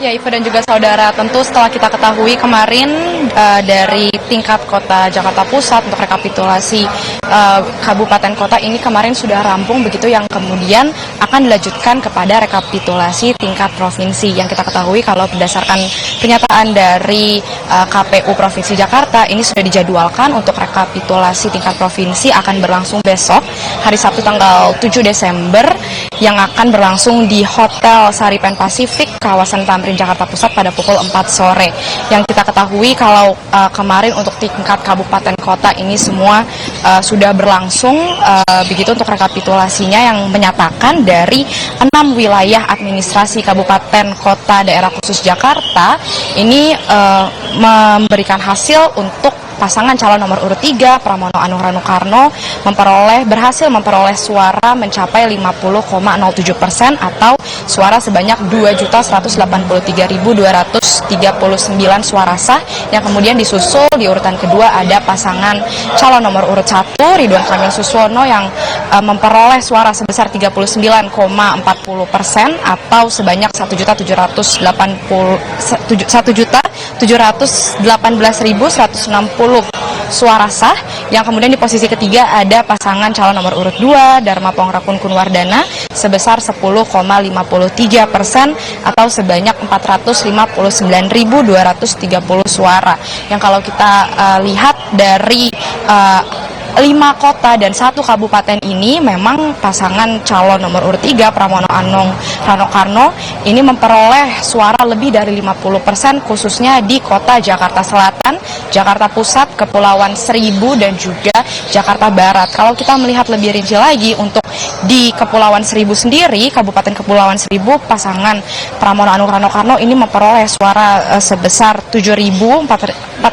Ya, Iva dan juga saudara, tentu setelah kita ketahui kemarin dari tingkat kota Jakarta Pusat untuk rekapitulasi kabupaten kota ini kemarin sudah rampung begitu, yang kemudian akan dilanjutkan kepada rekapitulasi tingkat provinsi. Yang kita ketahui kalau berdasarkan pernyataan dari KPU Provinsi Jakarta, ini sudah dijadwalkan untuk rekapitulasi tingkat provinsi akan berlangsung besok hari Sabtu tanggal 7 Desember yang akan berlangsung di Hotel Saripan Pasifik kawasan Tamrin Jakarta Pusat pada pukul 4 sore. Yang kita ketahui kalau kemarin untuk tingkat kabupaten kota ini semua sudah berlangsung begitu untuk rekapitulasinya, yang menyatakan dari 6 wilayah administrasi kabupaten kota daerah khusus Jakarta ini memberikan hasil untuk pasangan calon nomor urut 3 Pramono Anung Rano Karno berhasil memperoleh suara mencapai 50,07% atau suara sebanyak 2.183.239 suara sah, yang kemudian disusul di urutan kedua ada pasangan calon nomor urut 1 Ridwan Kamil Suswono yang memperoleh suara sebesar 39,40% atau sebanyak 1.718.160 suara sah, yang kemudian di posisi ketiga ada pasangan calon nomor urut 2 Dharma Pongrakun Kunwardana sebesar 10,53% atau sebanyak 459.230 suara. Yang kalau kita lihat dari 5 kota dan 1 kabupaten ini, memang pasangan calon nomor urut 3 Pramono Anung Rano Karno ini memperoleh suara lebih dari 50%, khususnya di kota Jakarta Selatan, Jakarta Pusat, Kepulauan Seribu, dan juga Jakarta Barat. Kalau kita melihat lebih rinci lagi untuk di Kepulauan Seribu sendiri, Kabupaten Kepulauan Seribu, pasangan Pramono Anung Rano Karno ini memperoleh suara sebesar 7.456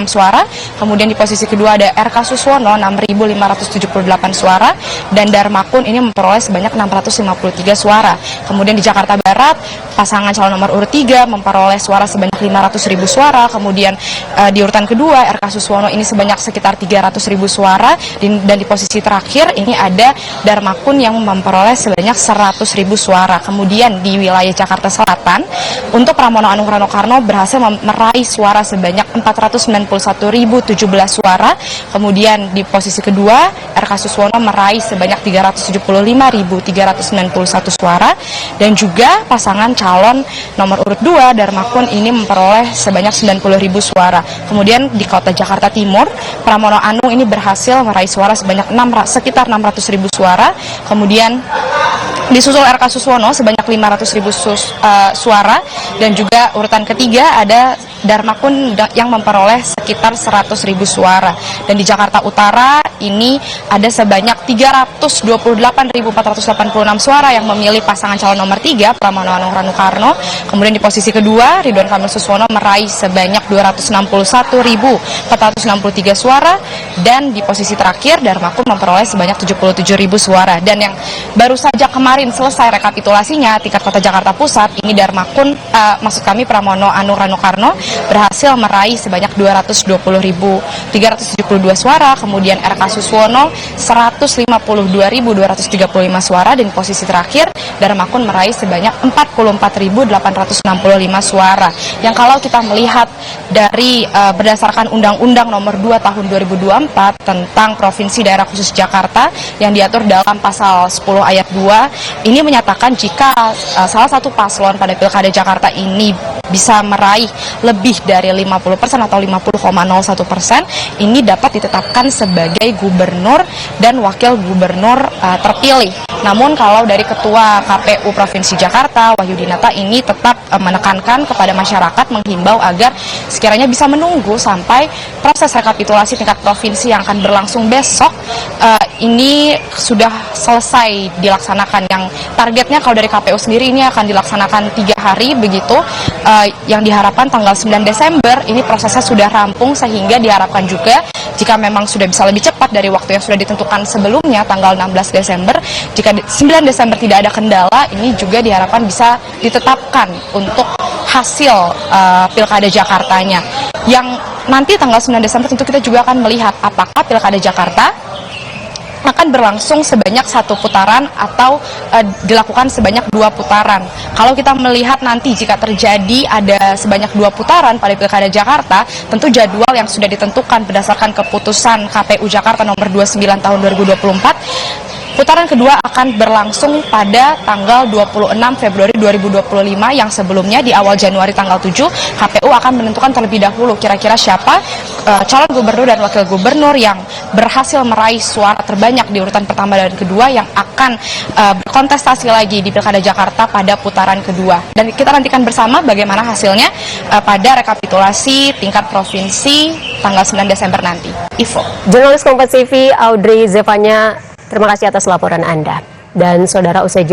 suara. Kemudian di posisi kedua ada RK Suswono 6.578 suara, dan Dharmakun ini memperoleh sebanyak 653 suara. Kemudian di Jakarta Barat, pasangan calon nomor urut 3 memperoleh suara sebanyak 500.000 suara. Kemudian di urutan kedua RK Suswono ini sebanyak sekitar 300.000 suara, dan di posisi terakhir ini ada Dharmakun yang memperoleh sebanyak 100.000 suara. Kemudian di wilayah Jakarta Selatan, untuk Pramono Anung Rano Karno berhasil meraih suara sebanyak 491.017 suara. Kemudian di posisi kedua RK Suswono meraih sebanyak 375.391 suara, dan juga pasangan calon nomor urut 2 Dharmakun ini memperoleh sebanyak 90.000 suara. Kemudian di kota Jakarta Timur, Pramono Anung ini berhasil meraih suara sebanyak sekitar 600.000 suara. Kemudian disusul RK Suswono sebanyak 500.000 suara, dan juga urutan ketiga ada Dharmakun yang memperoleh sekitar 100.000 suara. Dan di Jakarta Utara ini ada sebanyak 328.486 suara yang memilih pasangan calon nomor 3 Pramono Anung Rano Karno. Kemudian di posisi kedua Ridwan Kamil Suswono meraih sebanyak 261.463 suara, dan di posisi terakhir Dharmakun memperoleh sebanyak 77.000 suara. Dan yang baru saja kemarin selesai rekapitulasinya tingkat kota Jakarta Pusat, ini Dharmakun Pramono Anung Rano Karno berhasil meraih sebanyak 220.372 suara. Kemudian RK Suswono 152.235 suara, dan posisi terakhir Dharmakun meraih sebanyak 44.865 suara. Yang kalau kita melihat dari berdasarkan Undang-Undang Nomor 2 Tahun 2024 tentang Provinsi Daerah Khusus Jakarta yang diatur dalam pasal 10 ayat 2, ini menyatakan jika salah satu paslon pada Pilkada Jakarta ini bisa meraih lebih dari 50% atau 50,01%, ini dapat ditetapkan sebagai gubernur dan wakil gubernur terpilih. Namun kalau dari Ketua KPU Provinsi Jakarta, Wahyudinata, ini tetap menekankan kepada masyarakat, menghimbau agar sekiranya bisa menunggu sampai proses rekapitulasi tingkat provinsi yang akan berlangsung besok ini sudah selesai dilaksanakan. Yang targetnya kalau dari KPU sendiri ini akan dilaksanakan 3 hari begitu, yang diharapkan tanggal 9 Desember ini prosesnya sudah rampung, sehingga diharapkan juga jika memang sudah bisa lebih cepat dari waktu yang sudah ditentukan sebelumnya tanggal 16 Desember, jika 9 Desember tidak ada kendala, ini juga diharapkan bisa ditetapkan untuk hasil Pilkada Jakartanya. Yang nanti tanggal 9 Desember tentu kita juga akan melihat apakah Pilkada Jakarta akan berlangsung sebanyak 1 putaran atau dilakukan sebanyak 2 putaran. Kalau kita melihat nanti jika terjadi ada sebanyak 2 putaran pada Pilkada Jakarta, tentu jadwal yang sudah ditentukan berdasarkan keputusan KPU Jakarta nomor 29 tahun 2024, putaran kedua akan berlangsung pada tanggal 26 Februari 2025 yang sebelumnya di awal Januari tanggal 7 KPU akan menentukan terlebih dahulu kira-kira siapa calon gubernur dan wakil gubernur yang berhasil meraih suara terbanyak di urutan pertama dan kedua yang akan berkontestasi lagi di Pilkada Jakarta pada putaran kedua. Dan kita nantikan bersama bagaimana hasilnya pada rekapitulasi tingkat provinsi tanggal 9 Desember nanti. Ivo. Jurnalis Kompas TV Audrey Zevanya, terima kasih atas laporan Anda. Dan saudara, usai jeda